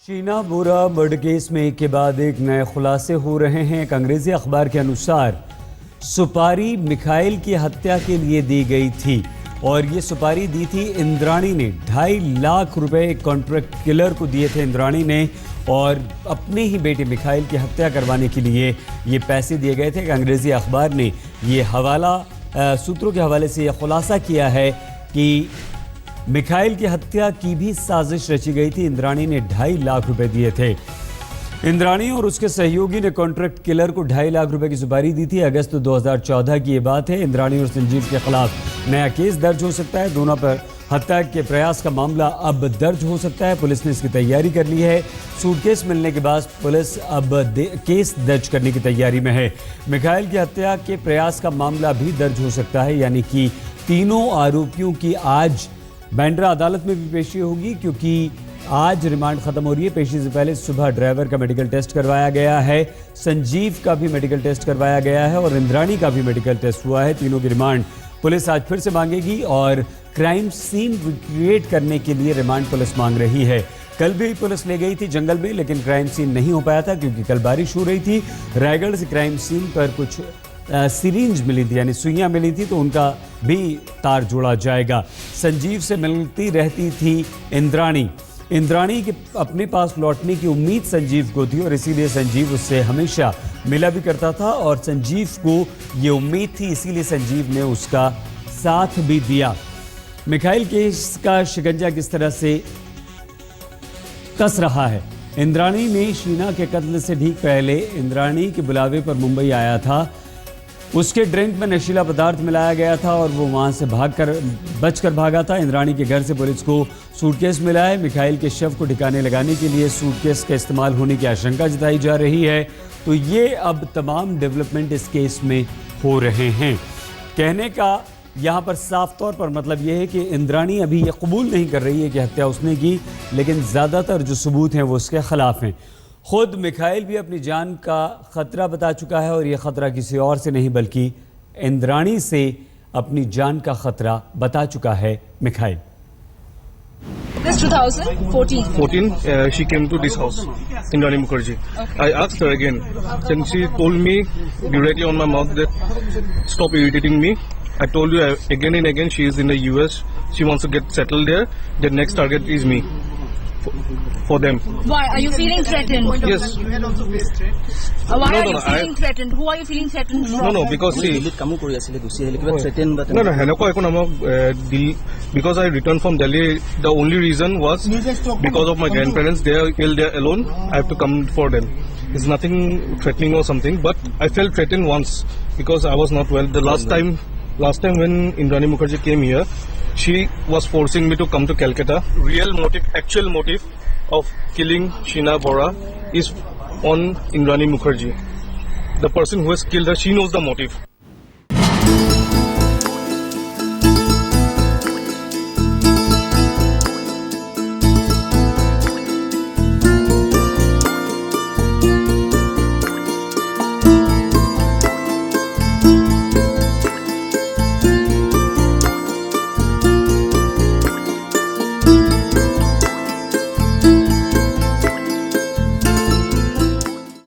शीना बोरा murder case में एक के बाद एक नए खुलासे हो रहे हैं। एक अंग्रेजी अखबार के अनुसार सुपारी मिखाइल की हत्या के लिए दी गई थी और ये सुपारी दी थी इंद्राणी ने। 2.5 लाख रुपए कॉन्ट्रैक्ट किलर को दिए थे इंद्राणी ने और अपने ही बेटे मिखाइल की हत्या करवाने के लिए ये पैसे दिए गए थे। एक अंग्रेजी अखबार ने ये हवाला सूत्रों के हवाले से यह खुलासा किया है कि मिखाइल की हत्या की भी साजिश रची गई थी। इंद्राणी ने 2.5 लाख रुपए दिए थे। इंद्राणी और उसके सहयोगी ने कॉन्ट्रैक्ट किलर को 2.5 लाख रुपए की सुपारी दी थी। अगस्त 2014 की ये बात है। इंद्राणी और संजीव के खिलाफ नया केस दर्ज हो सकता है। दोनों पर हत्या के प्रयास का मामला अब दर्ज हो सकता है। पुलिस ने इसकी तैयारी कर ली है। सूटकेस मिलने के बाद पुलिस अब केस दर्ज करने की तैयारी में है। मिखाइल की हत्या के प्रयास का मामला भी दर्ज हो सकता है, यानी कि तीनों आरोपियों की आज बांद्रा अदालत में भी पेशी होगी, क्योंकि आज रिमांड खत्म हो रही है। पेशी से पहले सुबह ड्राइवर का मेडिकल टेस्ट करवाया गया है, संजीव का भी मेडिकल टेस्ट करवाया गया है और इंद्राणी का भी मेडिकल टेस्ट हुआ है। तीनों की रिमांड पुलिस आज फिर से मांगेगी और क्राइम सीन रिक्रिएट करने के लिए रिमांड पुलिस मांग रही है। कल भी पुलिस ले गई थी जंगल में, लेकिन क्राइम सीन नहीं हो पाया था क्योंकि कल बारिश हो रही थी। रायगढ़ से क्राइम सीन पर कुछ सिरिंज मिली थी, यानी सुइयां मिली थी, तो उनका भी तार जोड़ा जाएगा। संजीव से मिलती रहती थी इंद्राणी के अपने पास लौटने की उम्मीद संजीव को थी और इसीलिए संजीव उससे हमेशा मिला भी करता था और संजीव को ये उम्मीद थी, इसीलिए संजीव ने उसका साथ भी दिया। मिखाइल केस का शिकंजा किस तरह से कस रहा है। इंद्राणी ने शीना के कत्ल से ठीक पहले इंद्राणी के बुलावे पर मुंबई आया था। उसके ड्रिंक में नशीला पदार्थ मिलाया गया था और वो वहां से बचकर भागा था। इंद्राणी के घर से पुलिस को सूटकेस मिला है। मिखाइल के शव को ठिकाने लगाने के लिए सूटकेस का इस्तेमाल होने की आशंका जताई जा रही है। तो ये अब तमाम डेवलपमेंट इस केस में हो रहे हैं। कहने का यहाँ पर साफ तौर पर मतलब ये है कि इंद्राणी अभी ये कबूल नहीं कर रही है कि हत्या उसने की, लेकिन ज़्यादातर जो सबूत हैं वो उसके खिलाफ हैं। खुद मिखाइल भी अपनी जान का खतरा बता चुका है और यह खतरा किसी और से नहीं बल्कि इंद्राणी से अपनी जान का खतरा बता चुका है Mikhail. This 2014. She came to this house, Indrani Mukherjee. Okay. I asked her again, then she told me directly on my mouth that stop irritating me. I told you again and again she is in the US. She wants to get settled there. The next target is me. For them. Why are you feeling threatened? Yes. Why are you feeling threatened? Who are you feeling threatened from? No, because see. Because I returned from Delhi, the only reason was because of my grandparents. They are ill, they are alone. I have to come for them. It's nothing threatening or something, but I felt threatened once because I was not well. The last time when Indrani Mukherjee came here, she was forcing me to come to Calcutta. Actual motive of killing Sheena Bora is on Indrani Mukherjee. The person who has killed her, she knows the motive.